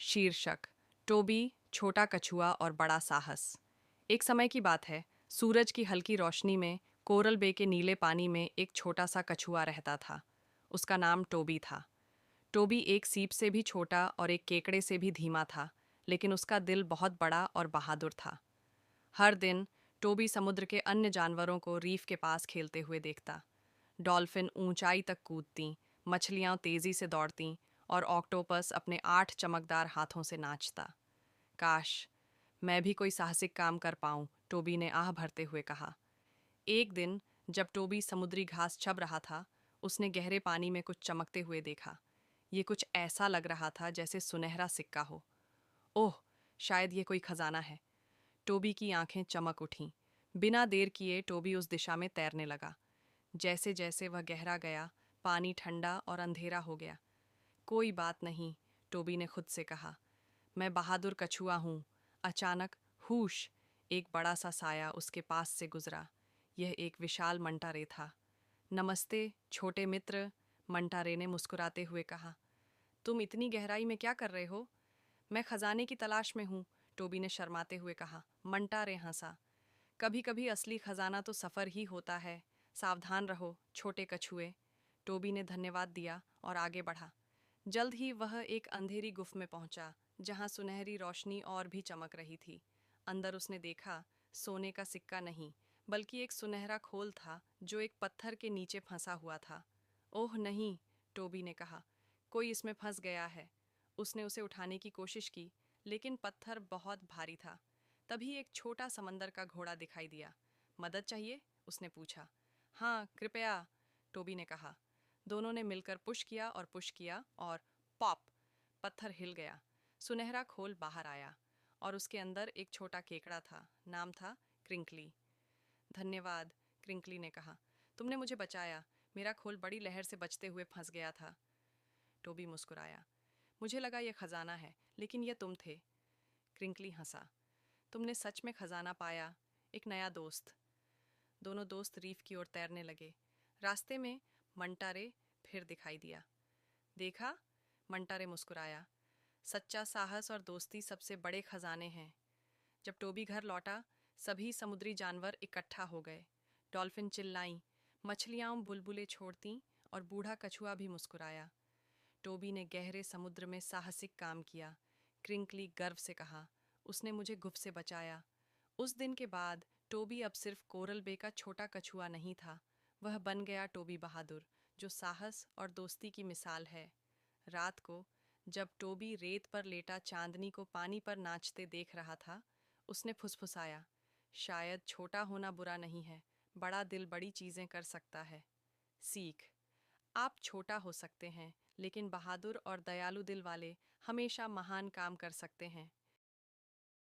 शीर्षक टोबी, छोटा कछुआ और बड़ा साहस। एक समय की बात है। सूरज की हल्की रोशनी में कोरल बे के नीले पानी में एक छोटा सा कछुआ रहता था। उसका नाम टोबी था। टोबी एक सीप से भी छोटा और एक केकड़े से भी धीमा था, लेकिन उसका दिल बहुत बड़ा और बहादुर था। हर दिन टोबी समुद्र के अन्य जानवरों को रीफ के पास खेलते हुए देखता। डॉल्फिन ऊंचाई तक कूदती, मछलियां तेजी से दौड़तीं और ऑक्टोपस अपने 8 चमकदार हाथों से नाचता। काश मैं भी कोई साहसिक काम कर पाऊं, टोबी ने आह भरते हुए कहा। एक दिन जब टोबी समुद्री घास चब रहा था, उसने गहरे पानी में कुछ चमकते हुए देखा। ये कुछ ऐसा लग रहा था जैसे सुनहरा सिक्का हो। ओह, शायद ये कोई खजाना है। टोबी की आंखें चमक उठीं। बिना देर किए टोबी उस दिशा में तैरने लगा। जैसे जैसे वह गहरा गया, पानी ठंडा और अंधेरा हो गया। कोई बात नहीं, टोबी ने खुद से कहा। मैं बहादुर कछुआ हूँ। अचानक हूश, एक बड़ा सा साया उसके पास से गुजरा। यह एक विशाल मंटारे था। नमस्ते छोटे मित्र, मंटारे ने मुस्कुराते हुए कहा। तुम इतनी गहराई में क्या कर रहे हो? मैं खजाने की तलाश में हूँ, टोबी ने शर्माते हुए कहा। मंटारे हंसा। कभी कभी असली खजाना तो सफर ही होता है। सावधान रहो छोटे कछुए। टोबी ने धन्यवाद दिया और आगे बढ़ा। जल्द ही वह एक अंधेरी गुफा में पहुंचा, जहां सुनहरी रोशनी और भी चमक रही थी। अंदर उसने देखा, सोने का सिक्का नहीं, बल्कि एक सुनहरा खोल था जो एक पत्थर के नीचे फंसा हुआ था। ओह नहीं, टोबी ने कहा, कोई इसमें फंस गया है। उसने उसे उठाने की कोशिश की, लेकिन पत्थर बहुत भारी था। तभी एक छोटा समंदर का घोड़ा दिखाई दिया। मदद चाहिए? उसने पूछा। हाँ, कृपया, टोबी ने कहा। दोनों ने मिलकर पुश किया और पॉप! पत्थर हिल गया। सुनहरा खोल बाहर आया और उसके अंदर एक छोटा केकड़ा था। नाम था क्रिंकली। धन्यवाद, क्रिंकली ने कहा। तुमने मुझे बचाया। मेरा खोल बड़ी लहर से बचते हुए फंस गया था। टोबी मुस्कुराया। मुझे लगा यह खजाना है, लेकिन यह तुम थे। क्रिंकली हंसा। तुमने सच में खजाना पाया, एक नया दोस्त। दोनों दोस्त रीफ की ओर तैरने लगे। रास्ते में मंटारे फिर दिखाई दिया। देखा? मंटारे मुस्कुराया। सच्चा साहस और दोस्ती सबसे बड़े खजाने हैं। जब टोबी घर लौटा, सभी समुद्री जानवर इकट्ठा हो गए। डॉल्फिन चिल्लाईं, मछलियां बुलबुले छोड़तीं और बूढ़ा कछुआ भी मुस्कुराया। टोबी ने गहरे समुद्र में साहसिक काम किया, क्रिंकली गर्व से कहा। उसने मुझे गुफ से बचाया। उस दिन के बाद टोबी अब सिर्फ कोरल बे का छोटा कछुआ नहीं था। वह बन गया टोबी बहादुर, जो साहस और दोस्ती की मिसाल है। रात को जब टोबी रेत पर लेटा चांदनी को पानी पर नाचते देख रहा था, उसने फुसफुसाया, शायद छोटा होना बुरा नहीं है, बड़ा दिल बड़ी चीजें कर सकता है। सीख: आप छोटा हो सकते हैं, लेकिन बहादुर और दयालु दिल वाले हमेशा महान काम कर सकते हैं।